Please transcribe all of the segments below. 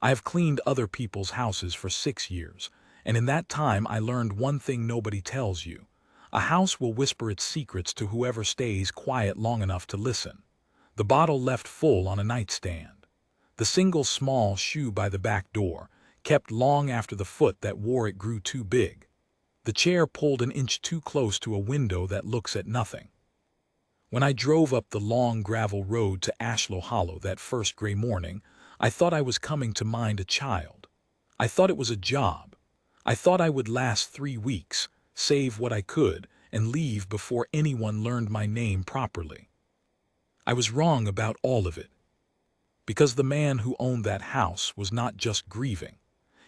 I have cleaned other people's houses for 6 years, and in that time I learned one thing nobody tells you. A house will whisper its secrets to whoever stays quiet long enough to listen. The bottle left full on a nightstand. The single small shoe by the back door, kept long after the foot that wore it grew too big. The chair pulled an inch too close to a window that looks at nothing. When I drove up the long gravel road to Ashlow Hollow that first gray morning, I thought I was coming to mind a child. I thought it was a job. I thought I would last 3 weeks, save what I could, and leave before anyone learned my name properly. I was wrong about all of it. Because the man who owned that house was not just grieving.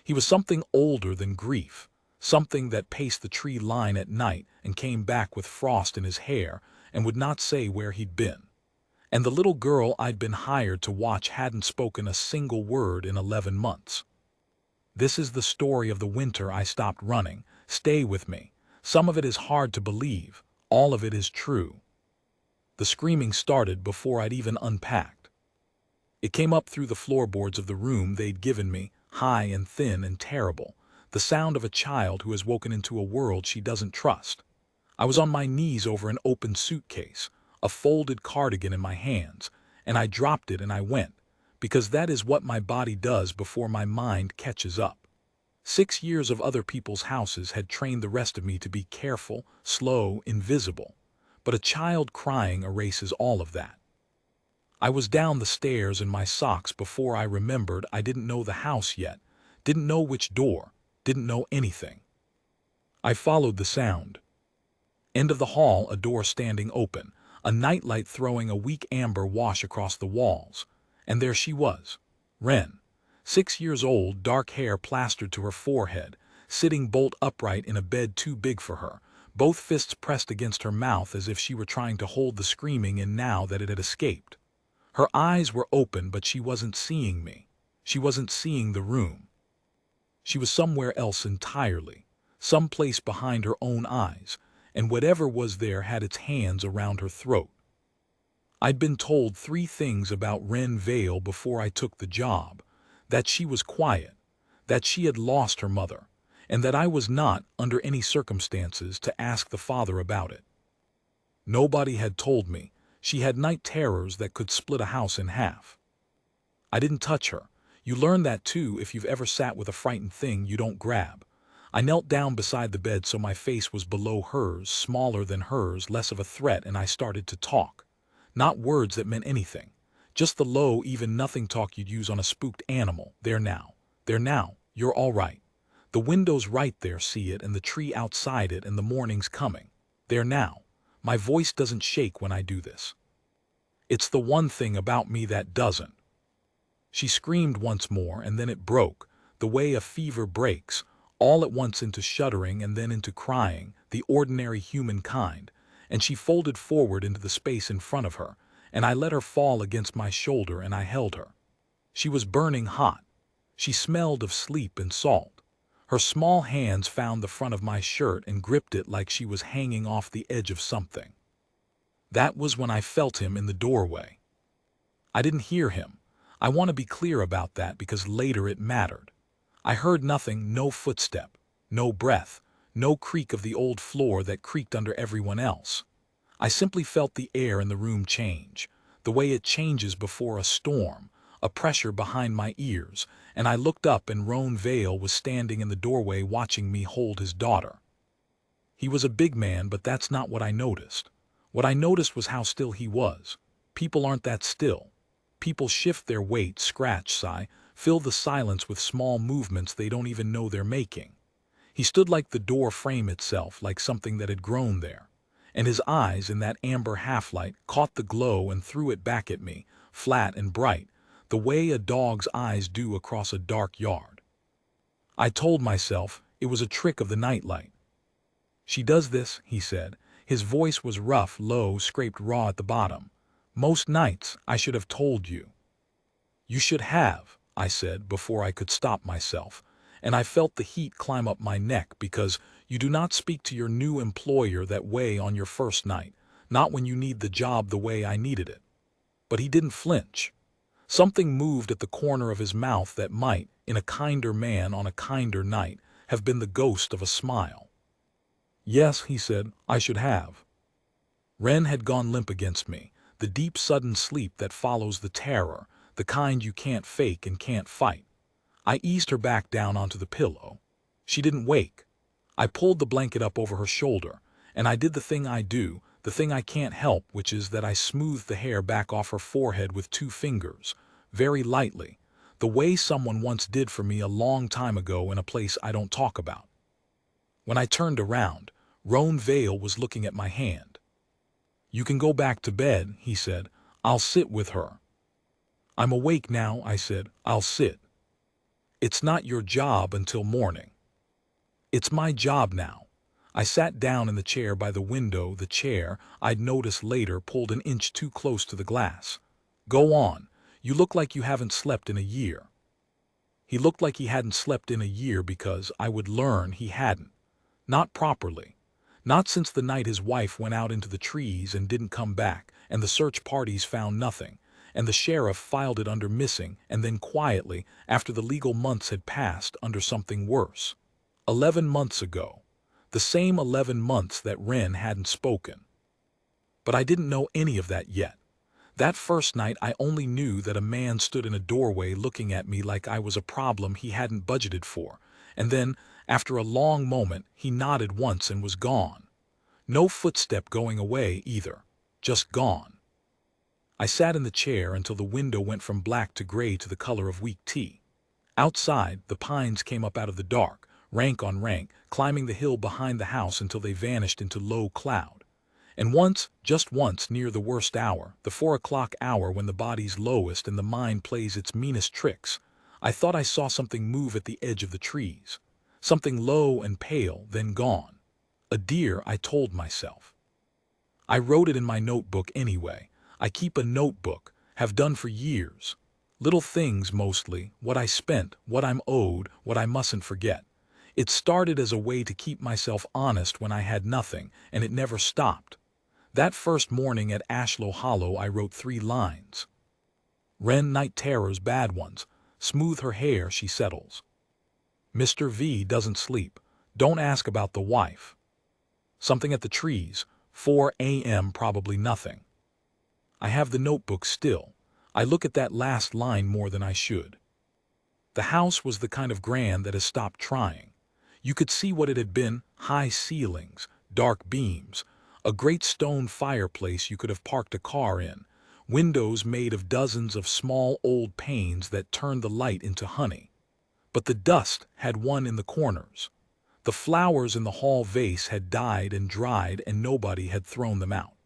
He was something older than grief, something that paced the tree line at night and came back with frost in his hair and would not say where he'd been. And the little girl I'd been hired to watch hadn't spoken a single word in 11 months. This is the story of the winter I stopped running. Stay with me. Some of it is hard to believe. All of it is true. The screaming started before I'd even unpacked. It came up through the floorboards of the room they'd given me, high and thin and terrible, the sound of a child who has woken into a world she doesn't trust. I was on my knees over an open suitcase, a folded cardigan in my hands, and I dropped it and I went, because that is what my body does before my mind catches up. 6 years of other people's houses had trained the rest of me to be careful, slow, invisible. But a child crying erases all of that. I was down the stairs in my socks before I remembered I didn't know the house yet, didn't know which door, didn't know anything. I followed the sound. End of the hall, a door standing open, a nightlight throwing a weak amber wash across the walls. And there she was, Wren, 6 years old, dark hair plastered to her forehead, sitting bolt upright in a bed too big for her, both fists pressed against her mouth as if she were trying to hold the screaming in now that it had escaped. Her eyes were open, but she wasn't seeing me. She wasn't seeing the room. She was somewhere else entirely, someplace behind her own eyes, and whatever was there had its hands around her throat. I'd been told 3 things about Wren Vale before I took the job: that she was quiet, that she had lost her mother, and that I was not, under any circumstances, to ask the father about it. Nobody had told me she had night terrors that could split a house in half. I didn't touch her. You learn that too if you've ever sat with a frightened thing you don't grab. I knelt down beside the bed so my face was below hers, smaller than hers, less of a threat, and I started to talk. Not words that meant anything. Just the low, even nothing talk you'd use on a spooked animal. There now. There now. You're all right. The window's right there, see it, and the tree outside it, and the morning's coming. There now. My voice doesn't shake when I do this. It's the one thing about me that doesn't. She screamed once more, and then it broke, the way a fever breaks, all at once into shuddering and then into crying, the ordinary human kind, and she folded forward into the space in front of her, and I let her fall against my shoulder and I held her. She was burning hot. She smelled of sleep and salt. Her small hands found the front of my shirt and gripped it like she was hanging off the edge of something. That was when I felt him in the doorway. I didn't hear him. I want to be clear about that because later it mattered. I heard nothing, no footstep, no breath, no creak of the old floor that creaked under everyone else. I simply felt the air in the room change, the way it changes before a storm, a pressure behind my ears, and I looked up and Roan Vale was standing in the doorway watching me hold his daughter. He was a big man, but that's not what I noticed. What I noticed was how still he was. People aren't that still. People shift their weight, scratch, sigh, fill the silence with small movements they don't even know they're making. He stood like the door frame itself, like something that had grown there. And his eyes, in that amber half-light, caught the glow and threw it back at me, flat and bright, the way a dog's eyes do across a dark yard. I told myself it was a trick of the nightlight. She does this, he said. His voice was rough, low, scraped raw at the bottom. Most nights I should have told you. You should have, I said before I could stop myself, and I felt the heat climb up my neck because you do not speak to your new employer that way on your first night, not when you need the job the way I needed it. But he didn't flinch. Something moved at the corner of his mouth that might, in a kinder man on a kinder night, have been the ghost of a smile. "Yes," he said, "I should have." Wren had gone limp against me, the deep sudden sleep that follows the terror, the kind you can't fake and can't fight. I eased her back down onto the pillow. She didn't wake. I pulled the blanket up over her shoulder, and I did the thing I do, the thing I can't help, which is that I smoothed the hair back off her forehead with 2 fingers, very lightly, the way someone once did for me a long time ago in a place I don't talk about. When I turned around, Roan Vale was looking at my hand. "You can go back to bed," he said. "I'll sit with her." "I'm awake now," I said. "I'll sit." "It's not your job until morning." "It's my job now." I sat down in the chair by the window, the chair, I'd notice later, pulled an inch too close to the glass. "Go on. You look like you haven't slept in a year." He looked like he hadn't slept in a year because I would learn he hadn't. Not properly. Not since the night his wife went out into the trees and didn't come back, and the search parties found nothing, and the sheriff filed it under missing, and then quietly, after the legal months had passed, under something worse. 11 months ago. The same 11 months that Wren hadn't spoken. But I didn't know any of that yet. That first night I only knew that a man stood in a doorway looking at me like I was a problem he hadn't budgeted for, and then, after a long moment, he nodded once and was gone. No footstep going away either, just gone. I sat in the chair until the window went from black to gray to the color of weak tea. Outside, the pines came up out of the dark, rank on rank, climbing the hill behind the house until they vanished into low cloud. And once, just once, near the worst hour, the 4 o'clock hour when the body's lowest and the mind plays its meanest tricks, I thought I saw something move at the edge of the trees. Something low and pale, then gone. A deer, I told myself. I wrote it in my notebook anyway. I keep a notebook, have done for years. Little things mostly, what I spent, what I'm owed, what I mustn't forget. It started as a way to keep myself honest when I had nothing, and it never stopped. That first morning at Ashlow Hollow I wrote 3 lines. "Wren night terrors, bad ones. Smooth her hair, she settles. Mr. V doesn't sleep. Don't ask about the wife. Something at the trees. 4 a.m. probably nothing." I have the notebook still. I look at that last line more than I should. The house was the kind of grand that has stopped trying. You could see what it had been: high ceilings, dark beams, a great stone fireplace you could have parked a car in, windows made of dozens of small old panes that turned the light into honey. But the dust had won in the corners. The flowers in the hall vase had died and dried, and nobody had thrown them out.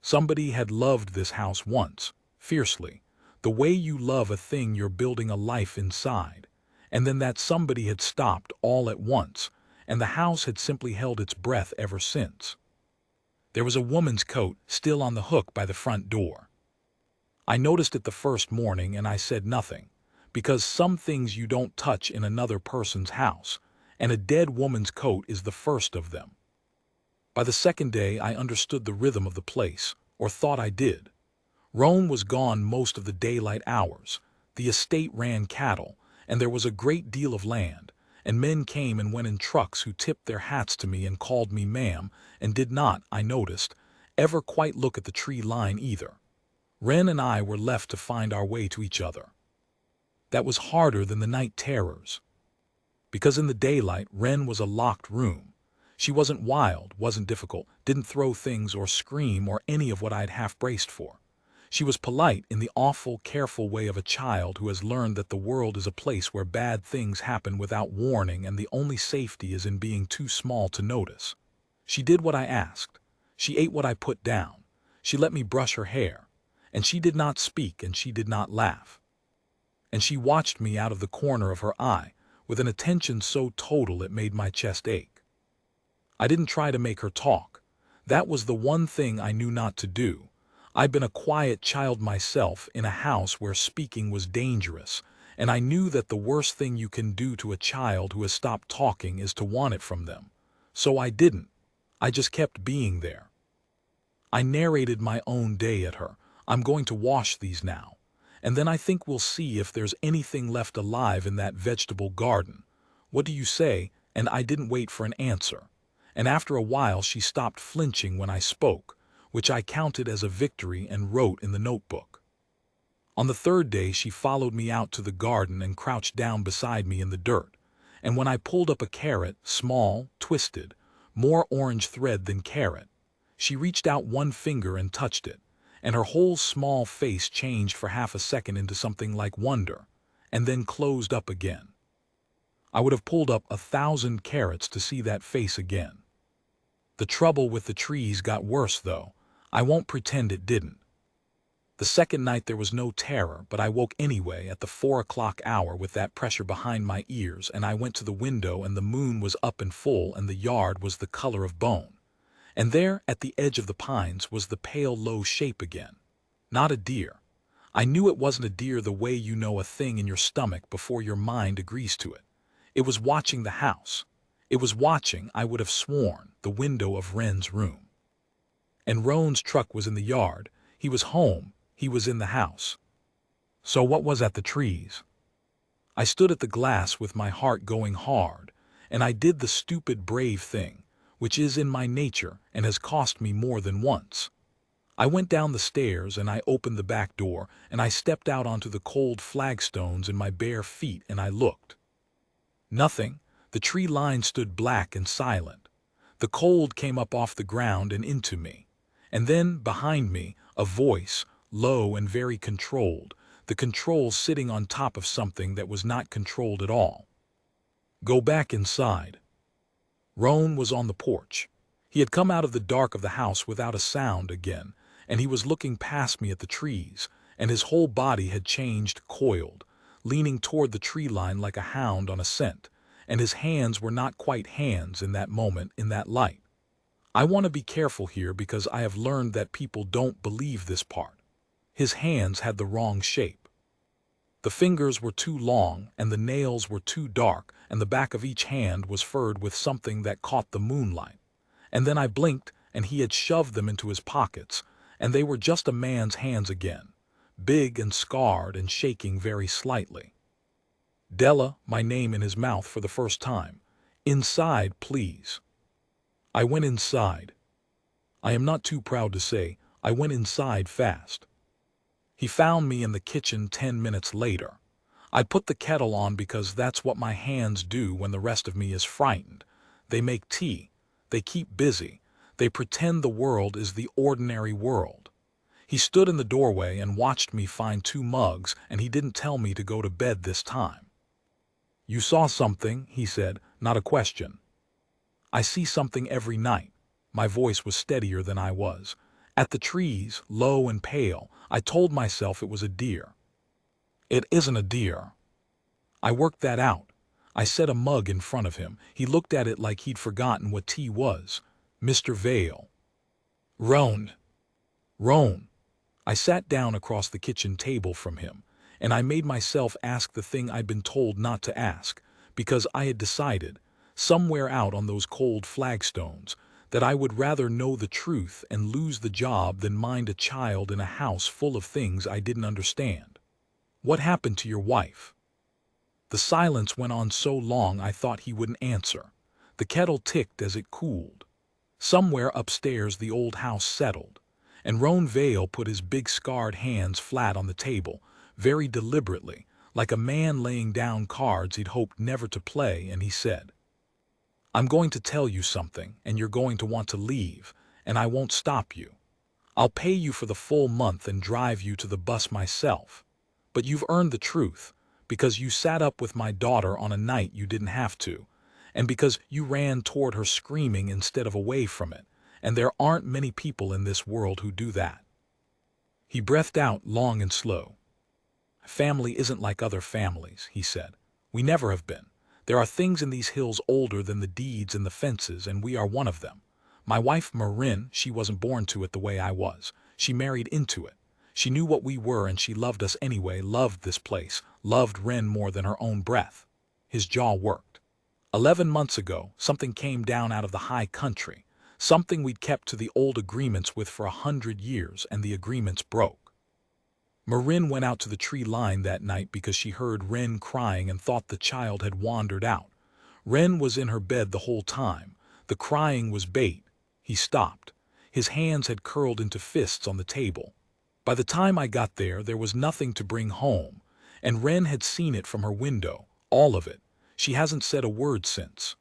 Somebody had loved this house once, fiercely, the way you love a thing you're building a life inside, and then that somebody had stopped all at once, and the house had simply held its breath ever since. There was a woman's coat still on the hook by the front door. I noticed it the first morning, and I said nothing, because some things you don't touch in another person's house, and a dead woman's coat is the first of them. By the second day I understood the rhythm of the place, or thought I did. Rome was gone most of the daylight hours, the estate ran cattle, and there was a great deal of land, and men came and went in trucks who tipped their hats to me and called me ma'am, and did not, I noticed, ever quite look at the tree line either. Wren and I were left to find our way to each other. That was harder than the night terrors. Because in the daylight, Wren was a locked room. She wasn't wild, wasn't difficult, didn't throw things or scream or any of what I'd half braced for. She was polite in the awful, careful way of a child who has learned that the world is a place where bad things happen without warning, and the only safety is in being too small to notice. She did what I asked. She ate what I put down. She let me brush her hair. And she did not speak, and she did not laugh. And she watched me out of the corner of her eye, with an attention so total it made my chest ache. I didn't try to make her talk. That was the one thing I knew not to do. I'd been a quiet child myself in a house where speaking was dangerous, and I knew that the worst thing you can do to a child who has stopped talking is to want it from them. So I didn't. I just kept being there. I narrated my own day at her. "I'm going to wash these now." and then I think we'll see if there's anything left alive in that vegetable garden. What do you say?" And I didn't wait for an answer. And after a while she stopped flinching when I spoke, which I counted as a victory and wrote in the notebook. On the third day she followed me out to the garden and crouched down beside me in the dirt. And when I pulled up a carrot, small, twisted, more orange thread than carrot, she reached out one finger and touched it, and her whole small face changed for half a second into something like wonder, and then closed up again. I would have pulled up 1,000 carrots to see that face again. The trouble with the trees got worse, though. I won't pretend it didn't. The second night there was no terror, but I woke anyway at the 4 o'clock hour with that pressure behind my ears, and I went to the window and the moon was up and full and the yard was the color of bone. And there, at the edge of the pines, was the pale low shape again. Not a deer. I knew it wasn't a deer the way you know a thing in your stomach before your mind agrees to it. It was watching the house. It was watching, I would have sworn, the window of Wren's room. And Roan's truck was in the yard. He was home. He was in the house. So what was at the trees? I stood at the glass with my heart going hard, and I did the stupid brave thing, which is in my nature and has cost me more than once. I went down the stairs and I opened the back door and I stepped out onto the cold flagstones in my bare feet and I looked. Nothing. The tree line stood black and silent. The cold came up off the ground and into me. And then, behind me, a voice, low and very controlled, the control sitting on top of something that was not controlled at all. "Go back inside." Roan was on the porch. He had come out of the dark of the house without a sound again, and he was looking past me at the trees, and his whole body had changed, coiled, leaning toward the tree line like a hound on a scent, and his hands were not quite hands in that moment, in that light. I want to be careful here because I have learned that people don't believe this part. His hands had the wrong shape. The fingers were too long, and the nails were too dark, and the back of each hand was furred with something that caught the moonlight. And then I blinked, and he had shoved them into his pockets, and they were just a man's hands again, big and scarred and shaking very slightly. "Della," my name in his mouth for the first time. "Inside, please." I went inside. I am not too proud to say I went inside fast. He found me in the kitchen 10 minutes later. I put the kettle on because that's what my hands do when the rest of me is frightened. They make tea. They keep busy. They pretend the world is the ordinary world. He stood in the doorway and watched me find 2 mugs, and he didn't tell me to go to bed this time. "You saw something," he said, not a question. "I see something every night." My voice was steadier than I was. At the trees, low and pale, I told myself it was a deer. "It isn't a deer." I worked that out. I set a mug in front of him. He looked at it like he'd forgotten what tea was. "Mr. Vale." "Roan." "Roan." I sat down across the kitchen table from him, and I made myself ask the thing I'd been told not to ask, because I had decided, somewhere out on those cold flagstones, that I would rather know the truth and lose the job than mind a child in a house full of things I didn't understand. "What happened to your wife?" The silence went on so long I thought he wouldn't answer. The kettle ticked as it cooled. Somewhere upstairs the old house settled, and Roan Vale put his big scarred hands flat on the table, very deliberately, like a man laying down cards he'd hoped never to play, and he said, "I'm going to tell you something, and you're going to want to leave, and I won't stop you. I'll pay you for the full month and drive you to the bus myself. But you've earned the truth, because you sat up with my daughter on a night you didn't have to, and because you ran toward her screaming instead of away from it, and there aren't many people in this world who do that." He breathed out long and slow. "Family isn't like other families," he said. "We never have been. There are things in these hills older than the deeds and the fences, and we are one of them. My wife Marin, she wasn't born to it the way I was. She married into it. She knew what we were and she loved us anyway, loved this place, loved Wren more than her own breath." His jaw worked. 11 months ago, something came down out of the high country, something we'd kept to the old agreements with for 100 years, and the agreements broke. Marin went out to the tree line that night because she heard Wren crying and thought the child had wandered out. Wren was in her bed the whole time. The crying was bait. He stopped. His hands had curled into fists on the table. By the time I got there was nothing to bring home, and Wren had seen it from her window, all of it. She hasn't said a word since.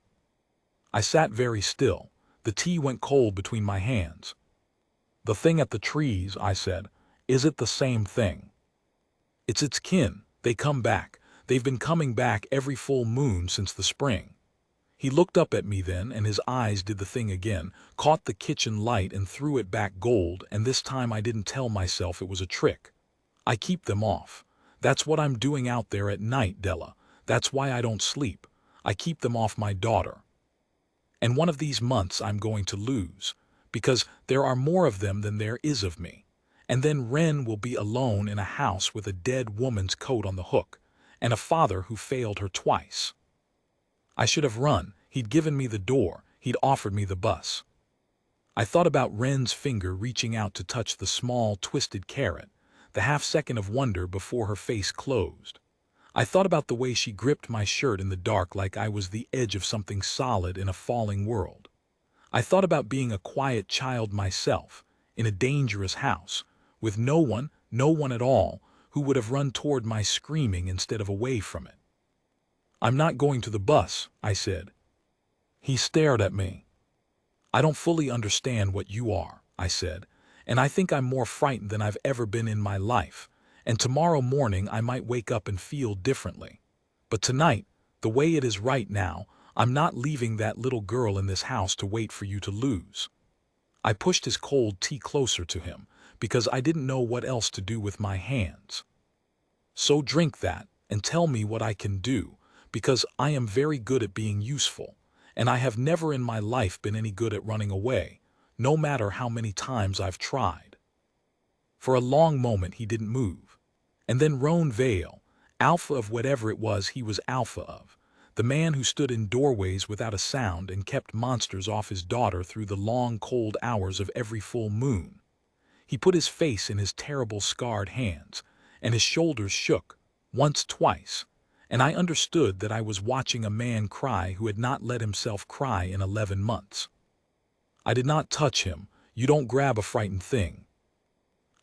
I sat very still. The tea went cold between my hands. "The thing at the trees," I said. "Is it the same thing?" "It's its kin. They come back. They've been coming back every full moon since the spring." He looked up at me then, and his eyes did the thing again, caught the kitchen light and threw it back gold, and this time I didn't tell myself it was a trick. "I keep them off. That's what I'm doing out there at night, Della. That's why I don't sleep. I keep them off my daughter. And one of these months I'm going to lose, because there are more of them than there is of me. And then Wren will be alone in a house with a dead woman's coat on the hook, and a father who failed her twice. I should have run. He'd given me the door. He'd offered me the bus." I thought about Wren's finger reaching out to touch the small, twisted carrot, the half-second of wonder before her face closed. I thought about the way she gripped my shirt in the dark like I was the edge of something solid in a falling world. I thought about being a quiet child myself, in a dangerous house, with no one at all, who would have run toward my screaming instead of away from it. "I'm not going to the bus," I said. He stared at me. "I don't fully understand what you are," I said, "and I think I'm more frightened than I've ever been in my life, and tomorrow morning I might wake up and feel differently. But tonight, the way it is right now, I'm not leaving that little girl in this house to wait for you to lose." I pushed his cold tea closer to him, because I didn't know what else to do with my hands. "So drink that, and tell me what I can do, because I am very good at being useful, and I have never in my life been any good at running away, no matter how many times I've tried." For a long moment he didn't move. And then Roan Vale, alpha of whatever it was he was alpha of, the man who stood in doorways without a sound and kept monsters off his daughter through the long cold hours of every full moon. He put his face in his terrible scarred hands, and his shoulders shook, once, twice, and I understood that I was watching a man cry who had not let himself cry in 11 months. I did not touch him. You don't grab a frightened thing.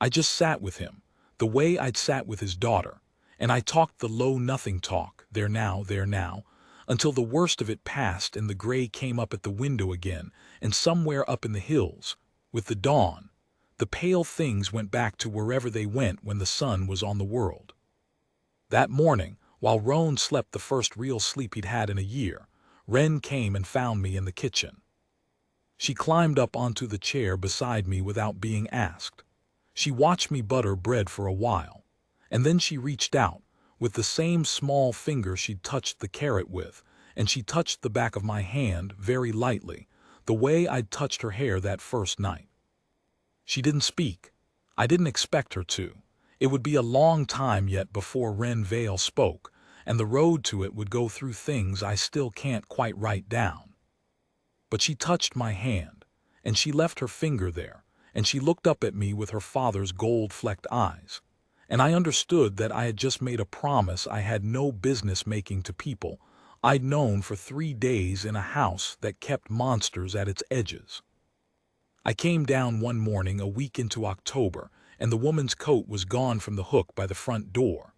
I just sat with him, the way I'd sat with his daughter, and I talked the low nothing talk, there now, until the worst of it passed and the gray came up at the window again, and somewhere up in the hills, with the dawn, the pale things went back to wherever they went when the sun was on the world. That morning, while Roan slept the first real sleep he'd had in a year, Wren came and found me in the kitchen. She climbed up onto the chair beside me without being asked. She watched me butter bread for a while, and then she reached out, with the same small finger she'd touched the carrot with, and she touched the back of my hand very lightly, the way I'd touched her hair that first night. She didn't speak. I didn't expect her to. It would be a long time yet before Wren Vale spoke, and the road to it would go through things I still can't quite write down. But she touched my hand, and she left her finger there, and she looked up at me with her father's gold-flecked eyes, and I understood that I had just made a promise I had no business making to people I'd known for 3 days in a house that kept monsters at its edges. I came down one morning a week into October, and the woman's coat was gone from the hook by the front door.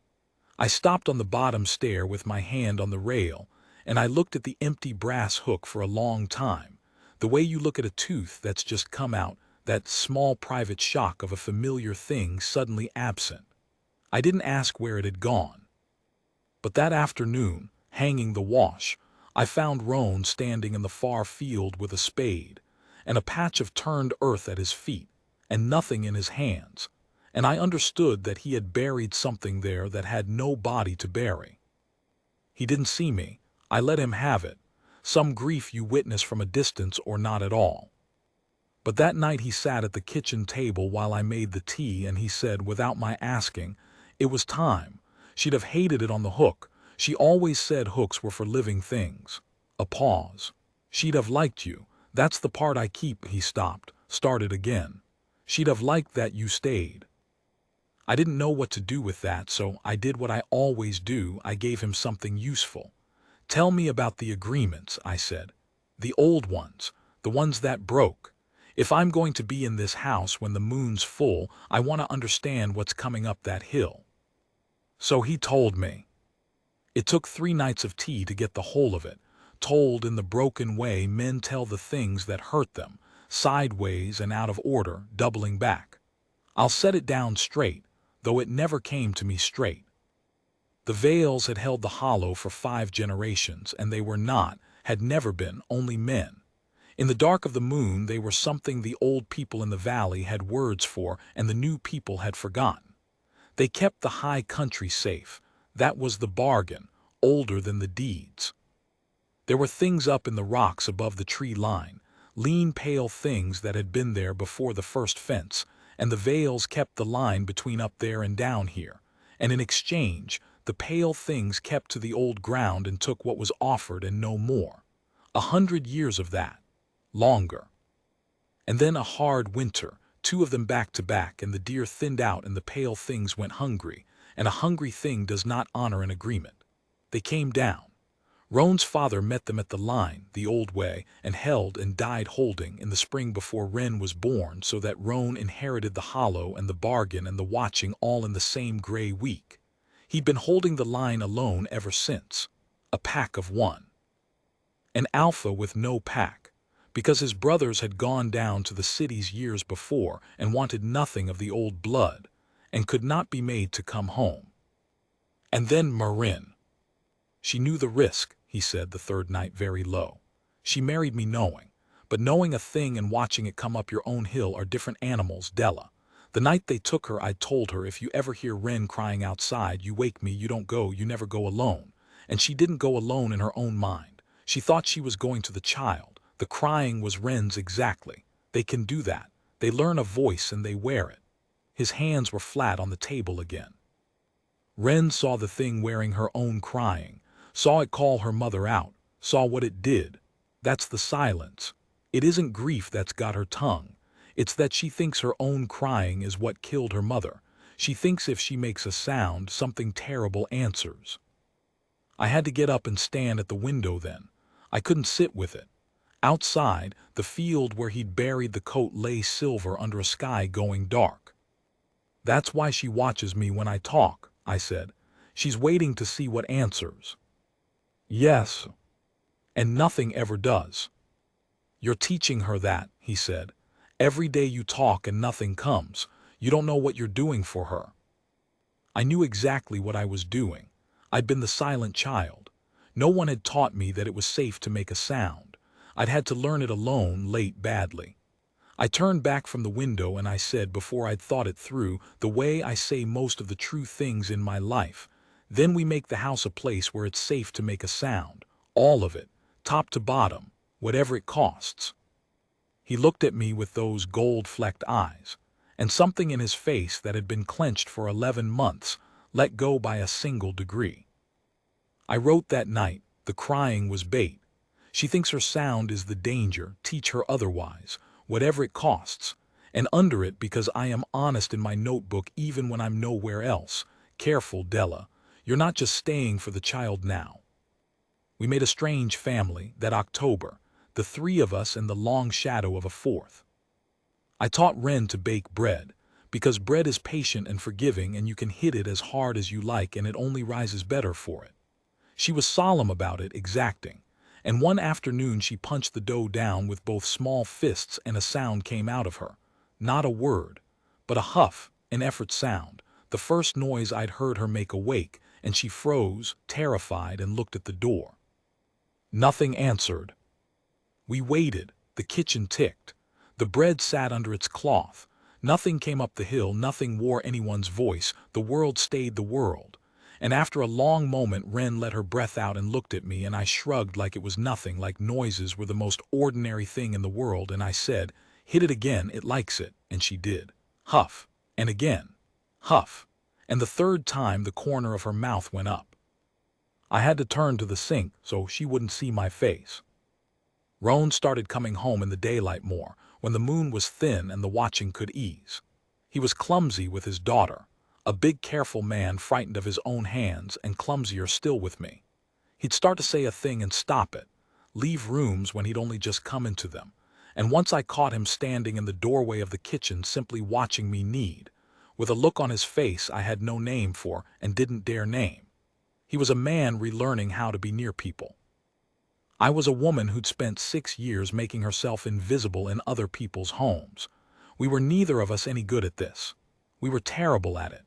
I stopped on the bottom stair with my hand on the rail, and I looked at the empty brass hook for a long time, the way you look at a tooth that's just come out, that small private shock of a familiar thing suddenly absent. I didn't ask where it had gone. But that afternoon, hanging the wash, I found Roan standing in the far field with a spade, and a patch of turned earth at his feet, and nothing in his hands, and I understood that he had buried something there that had no body to bury. He didn't see me. I let him have it, some grief you witness from a distance or not at all. But that night he sat at the kitchen table while I made the tea, and he said, without my asking, it was time. She'd have hated it on the hook. She always said hooks were for living things. A pause. She'd have liked you. That's the part I keep. He stopped, started again. She'd have liked that you stayed. I didn't know what to do with that, so I did what I always do. I gave him something useful. Tell me about the agreements, I said. The old ones, the ones that broke. If I'm going to be in this house when the moon's full, I want to understand what's coming up that hill. So he told me. It took 3 nights of tea to get the whole of it, told in the broken way men tell the things that hurt them, sideways and out of order, doubling back. I'll set it down straight, though it never came to me straight. The Vales had held the hollow for 5 generations, and they were not, had never been, only men. In the dark of the moon they were something the old people in the valley had words for and the new people had forgotten. They kept the high country safe. That was the bargain, older than the deeds. There were things up in the rocks above the tree line, lean pale things that had been there before the first fence, and the Vales kept the line between up there and down here, and in exchange the pale things kept to the old ground and took what was offered and no more. 100 years of that. Longer. And then a hard winter, 2 of them back to back, and the deer thinned out and the pale things went hungry, and a hungry thing does not honor an agreement. They came down. Roan's father met them at the line, the old way, and held and died holding in the spring before Ren was born, so that Roan inherited the hollow and the bargain and the watching all in the same gray week. He'd been holding the line alone ever since. A pack of 1. An alpha with no pack, because his brothers had gone down to the cities years before and wanted nothing of the old blood, and could not be made to come home. And then Marin. She knew the risk, he said the 3rd night very low. She married me knowing, but knowing a thing and watching it come up your own hill are different animals, Della. The night they took her, I told her, if you ever hear Ren crying outside, you wake me, you don't go, you never go alone. And she didn't go alone in her own mind. She thought she was going to the child. The crying was Ren's exactly. They can do that. They learn a voice and they wear it. His hands were flat on the table again. Ren saw the thing wearing her own crying, saw it call her mother out, saw what it did. That's the silence. It isn't grief that's got her tongue. It's that she thinks her own crying is what killed her mother. She thinks if she makes a sound, something terrible answers. I had to get up and stand at the window then. I couldn't sit with it. Outside, the field where he'd buried the coat lay silver under a sky going dark. That's why she watches me when I talk, I said. She's waiting to see what answers. Yes. And nothing ever does. You're teaching her that, he said. Every day you talk and nothing comes. You don't know what you're doing for her. I knew exactly what I was doing. I'd been the silent child. No one had taught me that it was safe to make a sound. I'd had to learn it alone, late badly. I turned back from the window and I said, before I'd thought it through, the way I say most of the true things in my life, then we make the house a place where it's safe to make a sound. All of it, top to bottom, whatever it costs. He looked at me with those gold-flecked eyes, and something in his face that had been clenched for 11 months let go by a single degree. I wrote that night, the crying was bait. She thinks her sound is the danger, teach her otherwise, whatever it costs, and under it because I am honest in my notebook even when I'm nowhere else. Careful, Della, you're not just staying for the child now. We made a strange family that October, the 3 of us in the long shadow of a 4th. I taught Ren to bake bread, because bread is patient and forgiving and you can hit it as hard as you like and it only rises better for it. She was solemn about it, exacting, and one afternoon she punched the dough down with both small fists and a sound came out of her. Not a word, but a huff, an effort sound, the first noise I'd heard her make awake, and she froze, terrified, and looked at the door. Nothing answered. We waited. The kitchen ticked. The bread sat under its cloth. Nothing came up the hill, nothing wore anyone's voice. The world stayed the world. And after a long moment Ren let her breath out and looked at me, and I shrugged like it was nothing, like noises were the most ordinary thing in the world, and I said, "Hit it again, it likes it," and she did. Huff. And again. Huff. And the 3rd time the corner of her mouth went up. I had to turn to the sink so she wouldn't see my face. Roan started coming home in the daylight more, when the moon was thin and the watching could ease. He was clumsy with his daughter. A big careful man frightened of his own hands and clumsier still with me. He'd start to say a thing and stop it, leave rooms when he'd only just come into them, and once I caught him standing in the doorway of the kitchen simply watching me knead, with a look on his face I had no name for and didn't dare name. He was a man relearning how to be near people. I was a woman who'd spent 6 years making herself invisible in other people's homes. We were neither of us any good at this. We were terrible at it.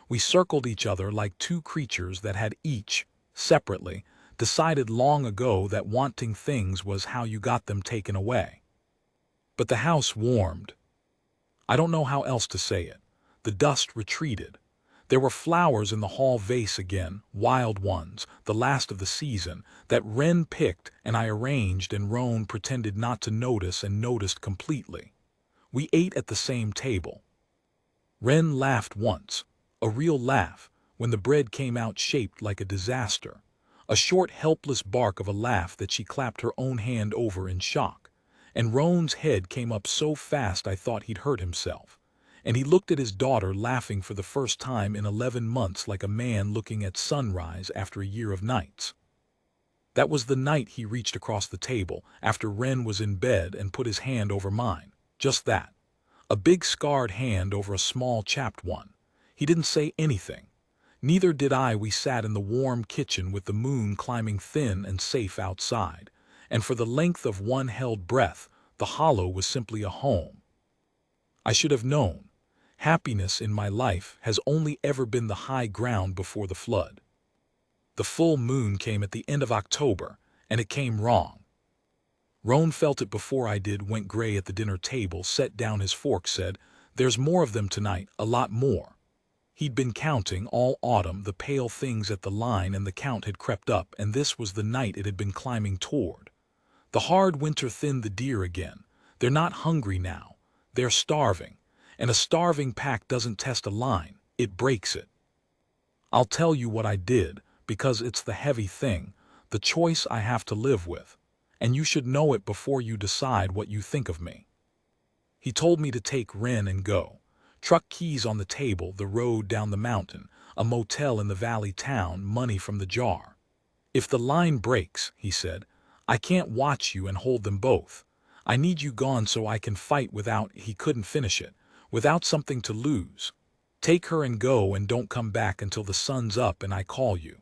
We circled each other like two creatures that had each, separately, decided long ago that wanting things was how you got them taken away. But the house warmed. I don't know how else to say it. The dust retreated. There were flowers in the hall vase again, wild ones, the last of the season, that Wren picked and I arranged and Roan pretended not to notice and noticed completely. We ate at the same table. Wren laughed once, a real laugh, when the bread came out shaped like a disaster. A short, helpless bark of a laugh that she clapped her own hand over in shock. And Roan's head came up so fast I thought he'd hurt himself. And he looked at his daughter laughing for the first time in 11 months like a man looking at sunrise after a year of nights. That was the night he reached across the table after Wren was in bed and put his hand over mine. Just that. A big scarred hand over a small chapped one. He didn't say anything. Neither did I. We sat in the warm kitchen with the moon climbing thin and safe outside, and for the length of one held breath, the hollow was simply a home. I should have known. Happiness in my life has only ever been the high ground before the flood. The full moon came at the end of October, and it came wrong. Roan felt it before I did, went gray at the dinner table, set down his fork, said, "There's more of them tonight, a lot more." He'd been counting all autumn the pale things at the line, and the count had crept up, and this was the night it had been climbing toward. The hard winter thinned the deer again. They're not hungry now. They're starving. And a starving pack doesn't test a line, it breaks it. I'll tell you what I did, because it's the heavy thing, the choice I have to live with, and you should know it before you decide what you think of me. He told me to take Wren and go. Truck keys on the table, the road down the mountain, a motel in the valley town, money from the jar. If the line breaks, he said, I can't watch you and hold them both. I need you gone so I can fight without, he couldn't finish it, without something to lose. Take her and go, and don't come back until the sun's up and I call you.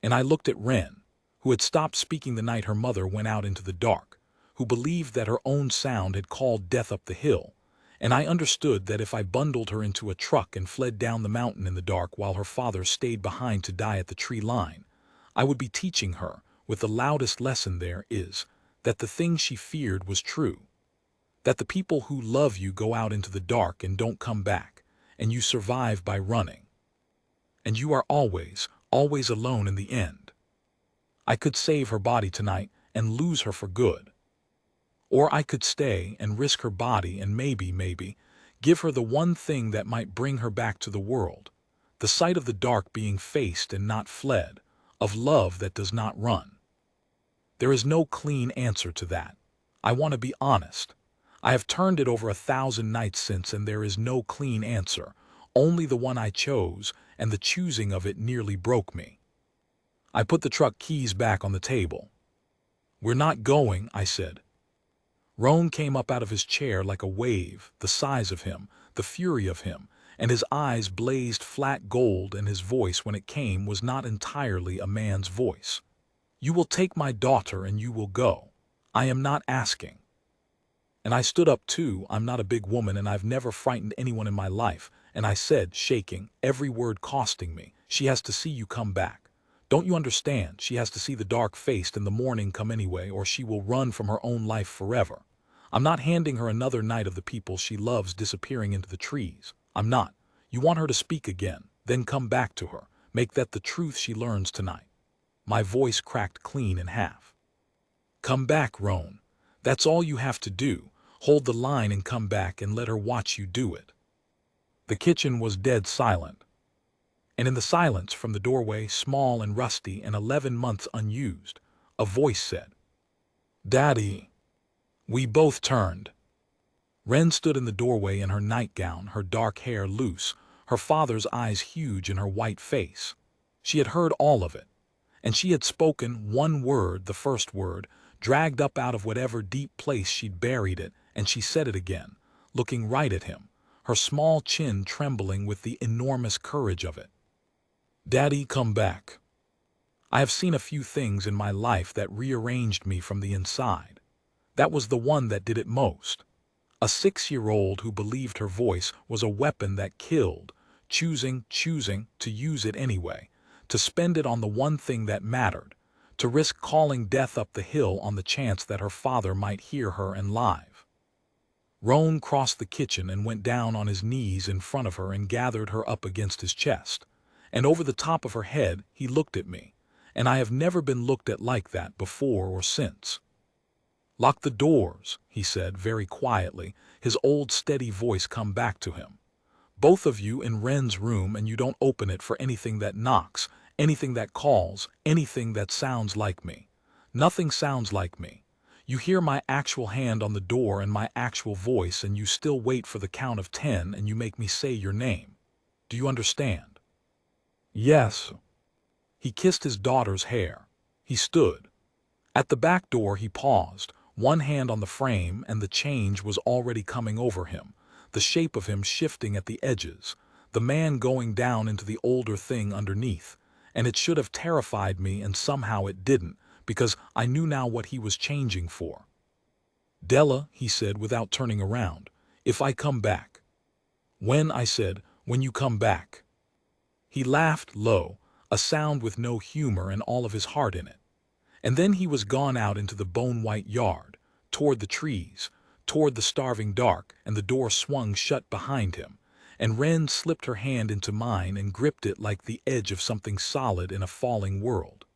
And I looked at Wren, who had stopped speaking the night her mother went out into the dark, who believed that her own sound had called death up the hill, and I understood that if I bundled her into a truck and fled down the mountain in the dark while her father stayed behind to die at the tree line, I would be teaching her, with the loudest lesson there is, that the thing she feared was true. That the people who love you go out into the dark and don't come back, and you survive by running. And you are always, always alone in the end. I could save her body tonight and lose her for good. Or I could stay and risk her body and maybe, give her the one thing that might bring her back to the world, the sight of the dark being faced and not fled, of love that does not run. There is no clean answer to that. I want to be honest. I have turned it over 1,000 nights since, and there is no clean answer, only the one I chose, and the choosing of it nearly broke me. I put the truck keys back on the table. We're not going, I said. Roan came up out of his chair like a wave, the size of him, the fury of him, and his eyes blazed flat gold, and his voice when it came was not entirely a man's voice. You will take my daughter and you will go. I am not asking. And I stood up too. I'm not a big woman and I've never frightened anyone in my life, and I said, shaking, every word costing me, she has to see you come back. Don't you understand? She has to see the dark faced and the morning come anyway, or she will run from her own life forever. I'm not handing her another night of the people she loves disappearing into the trees. I'm not. You want her to speak again, then come back to her. Make that the truth she learns tonight. My voice cracked clean in half. Come back, Roan. That's all you have to do. Hold the line and come back and let her watch you do it. The kitchen was dead silent. And in the silence from the doorway, small and rusty and 11 months unused, a voice said, Daddy. We both turned. Wren stood in the doorway in her nightgown, her dark hair loose, her father's eyes huge in her white face. She had heard all of it, and she had spoken one word, the first word, dragged up out of whatever deep place she'd buried it, and she said it again, looking right at him, her small chin trembling with the enormous courage of it. "Daddy, come back." I have seen a few things in my life that rearranged me from the inside. That was the one that did it most. A 6-year-old who believed her voice was a weapon that killed, choosing to use it anyway, to spend it on the one thing that mattered, to risk calling death up the hill on the chance that her father might hear her and live. Roan crossed the kitchen and went down on his knees in front of her and gathered her up against his chest. And over the top of her head he looked at me, and I have never been looked at like that before or since. "Lock the doors," he said very quietly, his old steady voice come back to him. "Both of you in Wren's room, and you don't open it for anything that knocks, anything that calls, anything that sounds like me. Nothing sounds like me. You hear my actual hand on the door and my actual voice, and you still wait for the count of 10 and you make me say your name. Do you understand?" "Yes." He kissed his daughter's hair. He stood. At the back door he paused, one hand on the frame, and the change was already coming over him, the shape of him shifting at the edges, the man going down into the older thing underneath, and it should have terrified me, and somehow it didn't, because I knew now what he was changing for. "Della," he said without turning around, "if I come back." "When?" I said. "When you come back." He laughed low, a sound with no humor and all of his heart in it. And then he was gone out into the bone-white yard, toward the trees, toward the starving dark, and the door swung shut behind him, and Wren slipped her hand into mine and gripped it like the edge of something solid in a falling world.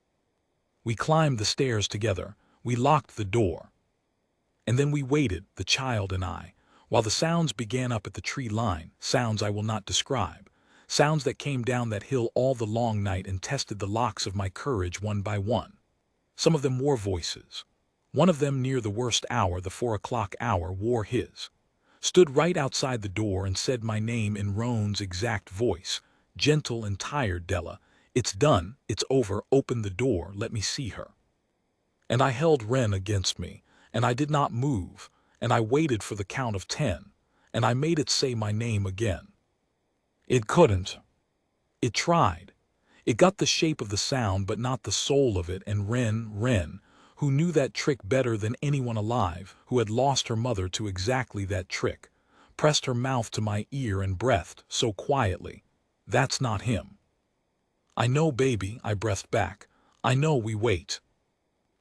We climbed the stairs together, we locked the door. And then we waited, the child and I, while the sounds began up at the tree line, sounds I will not describe, sounds that came down that hill all the long night and tested the locks of my courage one by one. Some of them wore voices. One of them near the worst hour, the 4 o'clock hour, wore his. Stood right outside the door and said my name in Roan's exact voice, gentle and tired. "Della, it's done, it's over, open the door, let me see her." And I held Wren against me, and I did not move, and I waited for the count of 10, and I made it say my name again. It couldn't. It tried. It got the shape of the sound but not the soul of it, and Wren, who knew that trick better than anyone alive, who had lost her mother to exactly that trick, pressed her mouth to my ear and breathed so quietly, "That's not him." "I know, baby," I breathed back. "I know, we wait."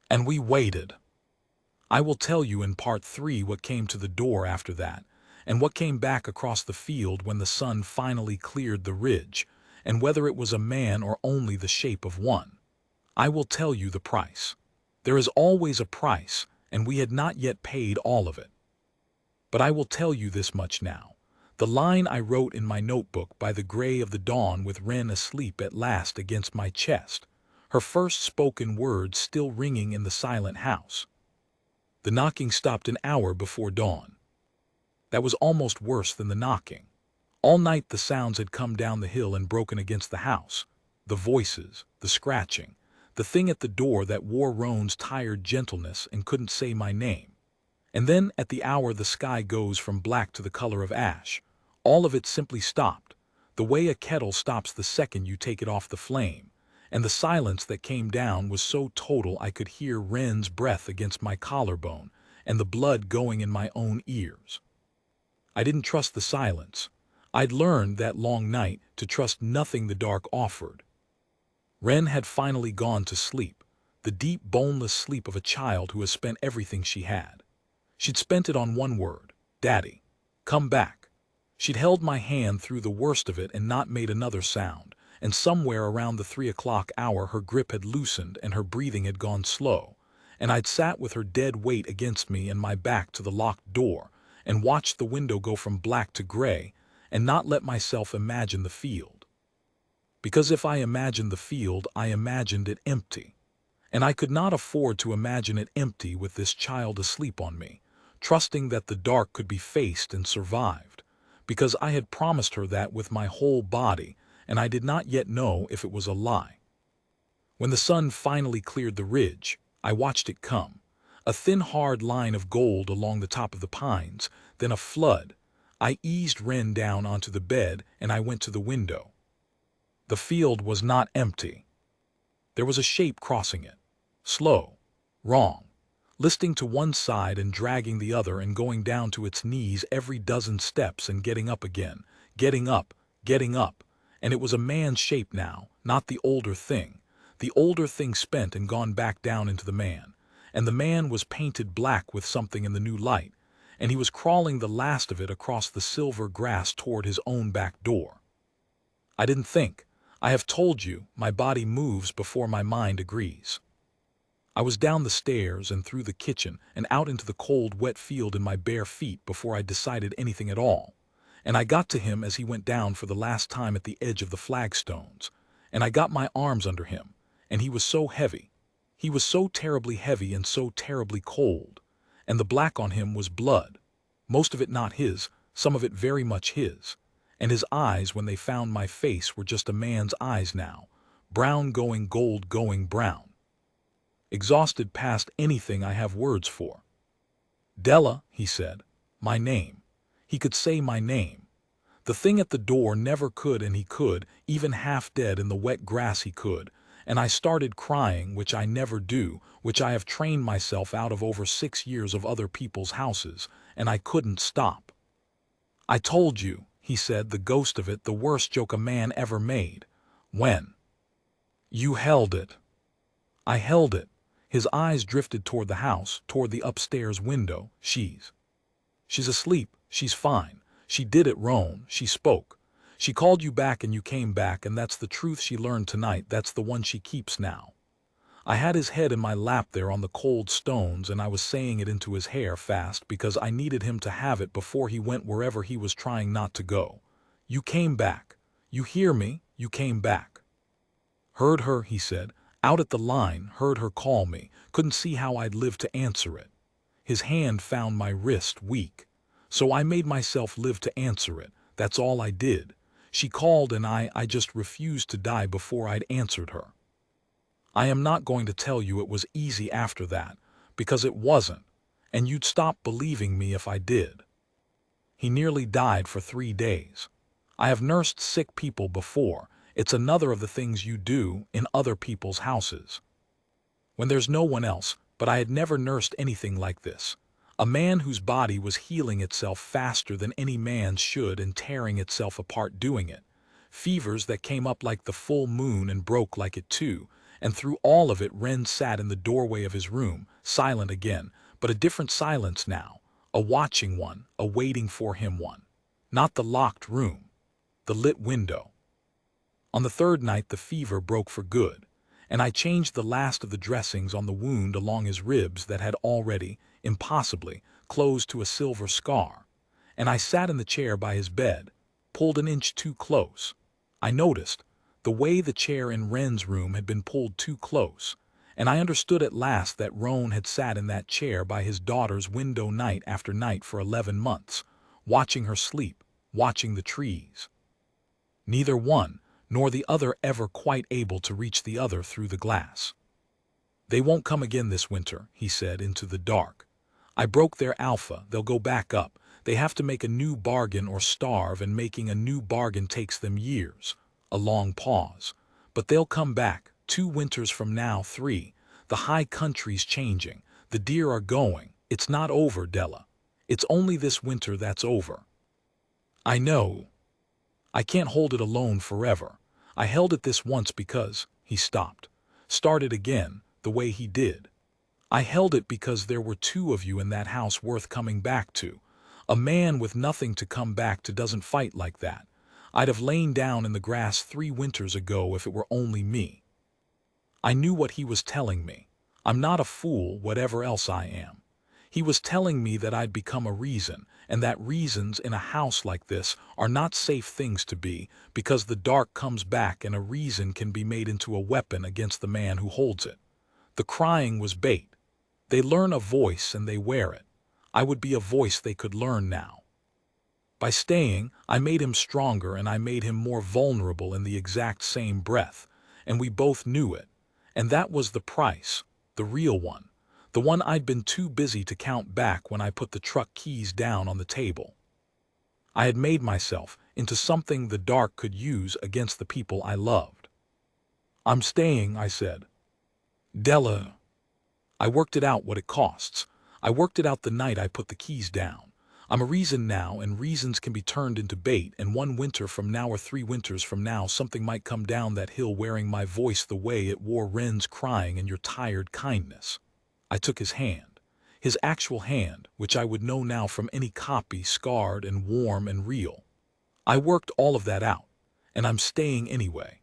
And we waited. I will tell you in part 3 what came to the door after that, and what came back across the field when the sun finally cleared the ridge, and whether it was a man or only the shape of one. I will tell you the price. There is always a price, and we had not yet paid all of it. But I will tell you this much now. The line I wrote in my notebook by the gray of the dawn with Wren asleep at last against my chest, her first spoken words still ringing in the silent house. The knocking stopped an hour before dawn. That was almost worse than the knocking. All night the sounds had come down the hill and broken against the house. The voices, the scratching, the thing at the door that wore Roan's tired gentleness and couldn't say my name. And then at the hour the sky goes from black to the color of ash. All of it simply stopped, the way a kettle stops the second you take it off the flame. And the silence that came down was so total I could hear Wren's breath against my collarbone and the blood going in my own ears. I didn't trust the silence. I'd learned that long night to trust nothing the dark offered. Wren had finally gone to sleep, the deep, boneless sleep of a child who has spent everything she had. She'd spent it on one word, "Daddy, come back." She'd held my hand through the worst of it and not made another sound, and somewhere around the 3 o'clock hour her grip had loosened and her breathing had gone slow, and I'd sat with her dead weight against me and my back to the locked door, and watched the window go from black to gray, and not let myself imagine the field. Because if I imagined the field, I imagined it empty. And I could not afford to imagine it empty with this child asleep on me, trusting that the dark could be faced and survived. because I had promised her that with my whole body, and I did not yet know if it was a lie. When the sun finally cleared the ridge, I watched it come. A thin, hard line of gold along the top of the pines, then a flood. I eased Wren down onto the bed and I went to the window. The field was not empty. There was a shape crossing it. Slow. Wrong. Listing to one side and dragging the other and going down to its knees every dozen steps and getting up again. Getting up. And it was a man's shape now, not the older thing. The older thing spent and gone back down into the man. And the man was painted black with something in the new light, and he was crawling the last of it across the silver grass toward his own back door. I didn't think. I have told you, my body moves before my mind agrees. I was down the stairs and through the kitchen and out into the cold, wet field in my bare feet before I decided anything at all. And I got to him as he went down for the last time at the edge of the flagstones. And I got my arms under him, and he was so heavy. He was so terribly heavy and so terribly cold. And the black on him was blood. Most of it not his, some of it very much his. And his eyes, when they found my face, were just a man's eyes now. Brown going gold going brown. Exhausted past anything I have words for. Della, he said. My name. He could say my name. The thing at the door never could, and he could, even half dead in the wet grass he could. And I started crying, which I never do, which I have trained myself out of over 6 years of other people's houses, and I couldn't stop. I told you, he said, the ghost of it, the worst joke a man ever made. When? You held it. I held it. His eyes drifted toward the house, toward the upstairs window. She's asleep. She's fine. She did it, Roan. She spoke. She called you back and you came back, and that's the truth she learned tonight. That's the one she keeps now. I had his head in my lap there on the cold stones, and I was saying it into his hair fast because I needed him to have it before he went wherever he was trying not to go. You came back. You hear me? You came back. Heard her, he said, out at the line, heard her call me, couldn't see how I'd live to answer it. His hand found my wrist weak. So I made myself live to answer it. That's all I did. She called and I just refused to die before I'd answered her. I am not going to tell you it was easy after that, because it wasn't, and you'd stop believing me if I did. He nearly died for 3 days. I have nursed sick people before. It's another of the things you do in other people's houses. When there's no one else, but I had never nursed anything like this. A man whose body was healing itself faster than any man's should and tearing itself apart doing it. Fevers that came up like the full moon and broke like it too, and through all of it Wren sat in the doorway of his room, silent again, but a different silence now, a watching one, a waiting for him one. Not the locked room, the lit window. On the 3rd night the fever broke for good, and I changed the last of the dressings on the wound along his ribs that had already, impossibly, closed to a silver scar, and I sat in the chair by his bed, pulled an inch too close. I noticed the way the chair in Wren's room had been pulled too close, and I understood at last that Roan had sat in that chair by his daughter's window night after night for 11 months, watching her sleep, watching the trees. Neither one nor the other ever quite able to reach the other through the glass. They won't come again this winter, he said, into the dark. I broke their alpha, they'll go back up. They have to make a new bargain or starve, and making a new bargain takes them years. A long pause. But they'll come back, 2 winters from now, 3. The high country's changing. The deer are going. It's not over, Della. It's only this winter that's over. I know. I can't hold it alone forever. I held it this once because, he stopped. Started again, the way he did. I held it because there were 2 of you in that house worth coming back to. A man with nothing to come back to doesn't fight like that. I'd have lain down in the grass 3 winters ago if it were only me. I knew what he was telling me. I'm not a fool, whatever else I am. He was telling me that I'd become a reason, and that reasons in a house like this are not safe things to be, because the dark comes back and a reason can be made into a weapon against the man who holds it. The crying was bait. They learn a voice and they wear it. I would be a voice they could learn now. By staying, I made him stronger and I made him more vulnerable in the exact same breath, and we both knew it. And that was the price, the real one, the one I'd been too busy to count back when I put the truck keys down on the table. I had made myself into something the dark could use against the people I loved. "I'm staying," I said. "Della." I worked it out what it costs. I worked it out the night I put the keys down. I'm a reason now, and reasons can be turned into bait, and one winter from now or 3 winters from now something might come down that hill wearing my voice the way it wore Wren's crying and your tired kindness. I took his hand, his actual hand, which I would know now from any copy, scarred and warm and real. I worked all of that out, and I'm staying anyway.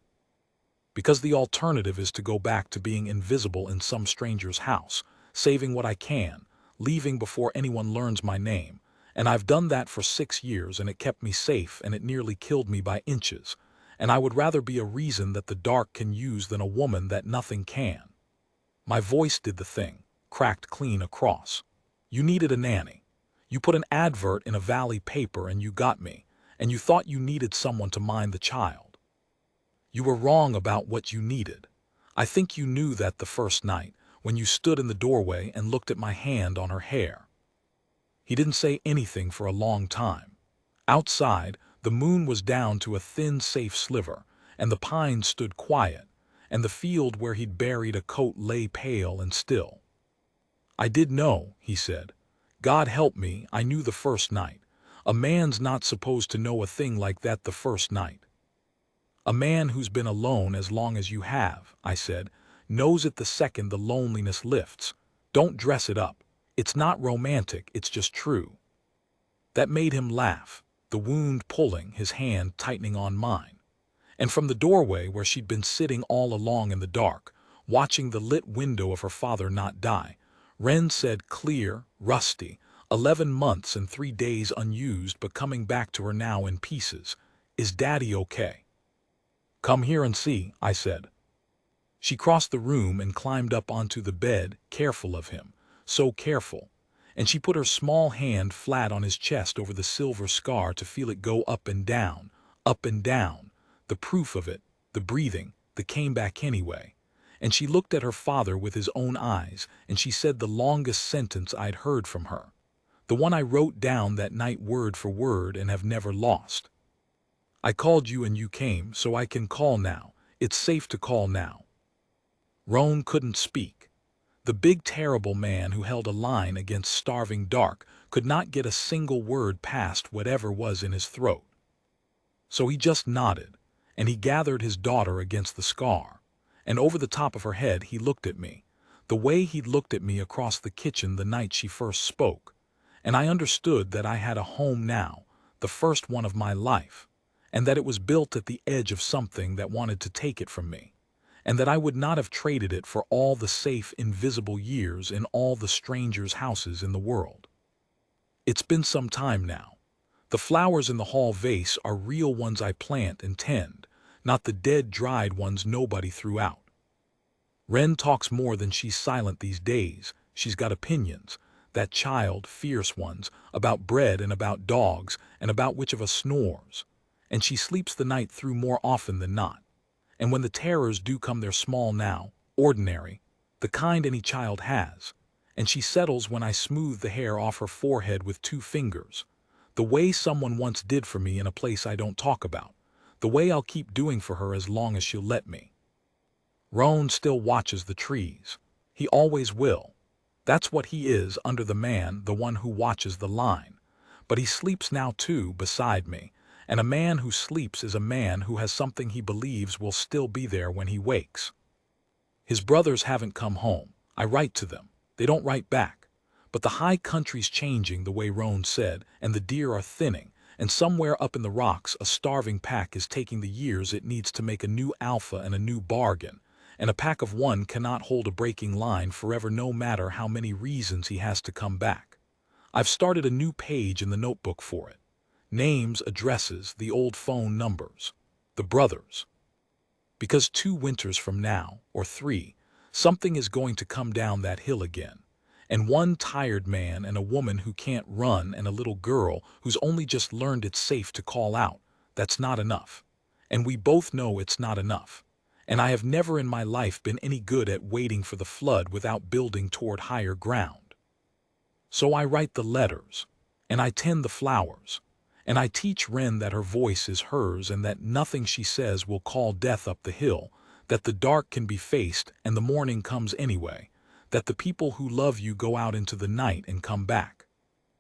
Because the alternative is to go back to being invisible in some stranger's house, saving what I can, leaving before anyone learns my name. And I've done that for 6 years, and it kept me safe, and it nearly killed me by inches. And I would rather be a reason that the dark can use than a woman that nothing can. My voice did the thing, cracked clean across. You needed a nanny. You put an advert in a Valley paper and you got me, and you thought you needed someone to mind the child. You were wrong about what you needed. I think you knew that the first night, when you stood in the doorway and looked at my hand on her hair. He didn't say anything for a long time. Outside, the moon was down to a thin, safe sliver, and the pines stood quiet, and the field where he'd buried a coat lay pale and still. "I did know," he said. "God help me, I knew the first night. A man's not supposed to know a thing like that the first night." "A man who's been alone as long as you have," I said, "knows it the second the loneliness lifts. Don't dress it up. It's not romantic, it's just true." That made him laugh, the wound pulling, his hand tightening on mine. And from the doorway where she'd been sitting all along in the dark, watching the lit window of her father not die, Wren said clear, rusty, 11 months and 3 days unused but coming back to her now in pieces. "Is Daddy okay?" "Come here and see," I said. She crossed the room and climbed up onto the bed, careful of him, so careful, and she put her small hand flat on his chest over the silver scar to feel it go up and down, the proof of it, the breathing, that came back anyway. And she looked at her father with his own eyes, and she said the longest sentence I'd heard from her, the one I wrote down that night word for word and have never lost. "I called you and you came, so I can call now. It's safe to call now." Roan couldn't speak. The big terrible man who held a line against starving dark could not get a single word past whatever was in his throat. So he just nodded, and he gathered his daughter against the scar, and over the top of her head he looked at me, the way he'd looked at me across the kitchen the night she first spoke, and I understood that I had a home now, the first one of my life, and that it was built at the edge of something that wanted to take it from me, and that I would not have traded it for all the safe, invisible years in all the strangers' houses in the world. It's been some time now. The flowers in the hall vase are real ones I plant and tend, not the dead, dried ones nobody threw out. Wren talks more than she's silent these days. She's got opinions, that child, fierce ones, about bread and about dogs and about which of us snores. And she sleeps the night through more often than not. And when the terrors do come, they're small now, ordinary, the kind any child has. And she settles when I smooth the hair off her forehead with 2 fingers, the way someone once did for me in a place I don't talk about, the way I'll keep doing for her as long as she'll let me. Roan still watches the trees. He always will. That's what he is under the man, the one who watches the line. But he sleeps now too, beside me. And a man who sleeps is a man who has something he believes will still be there when he wakes. His brothers haven't come home. I write to them. They don't write back. But the high country's changing the way Roan said, and the deer are thinning, and somewhere up in the rocks a starving pack is taking the years it needs to make a new alpha and a new bargain, and a pack of one cannot hold a breaking line forever no matter how many reasons he has to come back. I've started a new page in the notebook for it. Names, addresses, the old phone numbers. The brothers. Because 2 winters from now, or 3, something is going to come down that hill again. And one tired man and a woman who can't run and a little girl who's only just learned it's safe to call out. That's not enough. And we both know it's not enough. And I have never in my life been any good at waiting for the flood without building toward higher ground. So I write the letters, and I tend the flowers, and I teach Wren that her voice is hers and that nothing she says will call death up the hill, that the dark can be faced and the morning comes anyway, that the people who love you go out into the night and come back.